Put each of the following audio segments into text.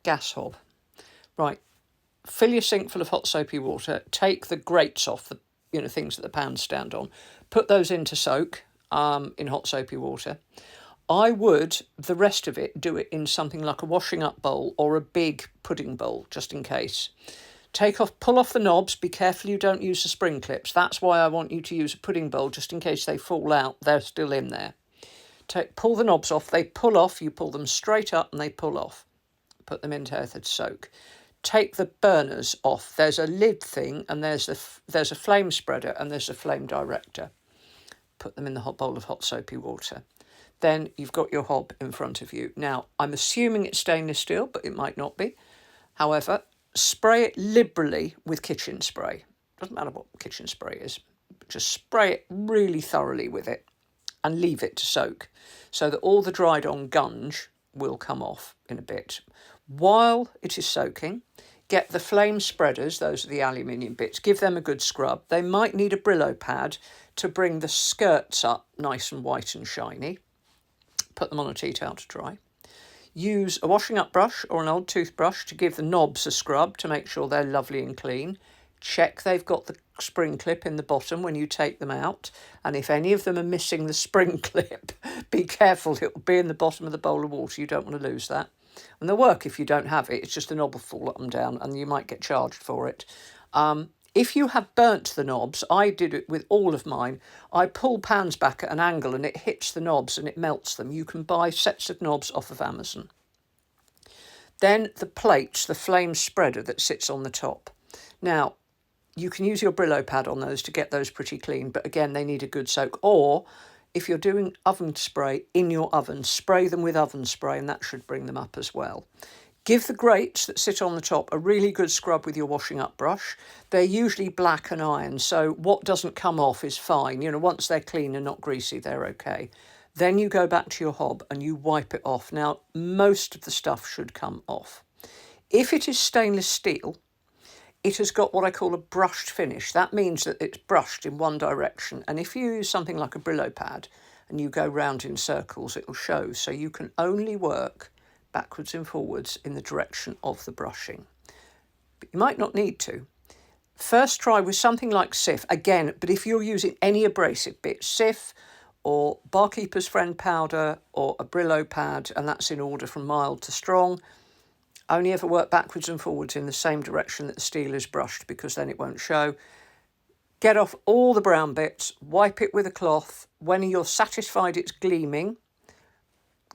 gas hob. Right, fill your sink full of hot soapy water, take the grates off, the things that the pans stand on, put those in to soak in hot soapy water. I would, the rest of it, do it in something like a washing up bowl or a big pudding bowl, just in case. Pull off the knobs, be careful you don't use the spring clips. That's why I want you to use a pudding bowl, just in case they fall out, they're still in there. Pull the knobs off, they pull off, you pull them straight up and they pull off. Put them into ether to soak. Take the burners off. There's a lid thing and there's a flame spreader and there's a flame director. Put them in the hot bowl of hot soapy water. Then you've got your hob in front of you. Now, I'm assuming it's stainless steel, but it might not be. However, spray it liberally with kitchen spray. Doesn't matter what kitchen spray is. Just spray it really thoroughly with it and leave it to soak so that all the dried on gunge will come off in a bit. While it is soaking, get the flame spreaders, those are the aluminium bits, give them a good scrub. They might need a Brillo pad to bring the skirts up nice and white and shiny. Put them on a tea towel to dry. Use a washing up brush or an old toothbrush to give the knobs a scrub to make sure they're lovely and clean. Check they've got the spring clip in the bottom when you take them out. And if any of them are missing the spring clip, be careful, it'll be in the bottom of the bowl of water. You don't want to lose that. And they'll work if you don't have it. It's just the knob will fall up and down and you might get charged for it. If you have burnt the knobs, I did it with all of mine. I pull pans back at an angle and it hits the knobs and it melts them. You can buy sets of knobs off of Amazon. Then the plates, the flame spreader that sits on the top. Now, you can use your Brillo pad on those to get those pretty clean, but again, they need a good soak. Or if you're doing oven spray in your oven, spray them with oven spray and that should bring them up as well. Give the grates that sit on the top a really good scrub with your washing up brush. They're usually black and iron, so what doesn't come off is fine. Once they're clean and not greasy, they're okay. Then you go back to your hob and you wipe it off. Now, most of the stuff should come off. If it is stainless steel, it has got what I call a brushed finish. That means that it's brushed in one direction. And if you use something like a Brillo pad and you go round in circles, it'll show. So you can only work backwards and forwards in the direction of the brushing. But you might not need to. First try with something like Cif. Again, but if you're using any abrasive bit, Cif or Barkeeper's Friend powder or a Brillo pad, and that's in order from mild to strong, only ever work backwards and forwards in the same direction that the steel is brushed because then it won't show. Get off all the brown bits, wipe it with a cloth. When you're satisfied it's gleaming,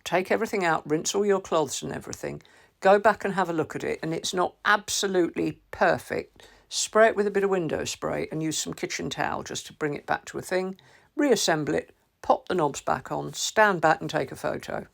take everything out, rinse all your cloths and everything, go back and have a look at it, and it's not absolutely perfect. Spray it with a bit of window spray and use some kitchen towel just to bring it back to a thing. Reassemble it, pop the knobs back on, stand back and take a photo.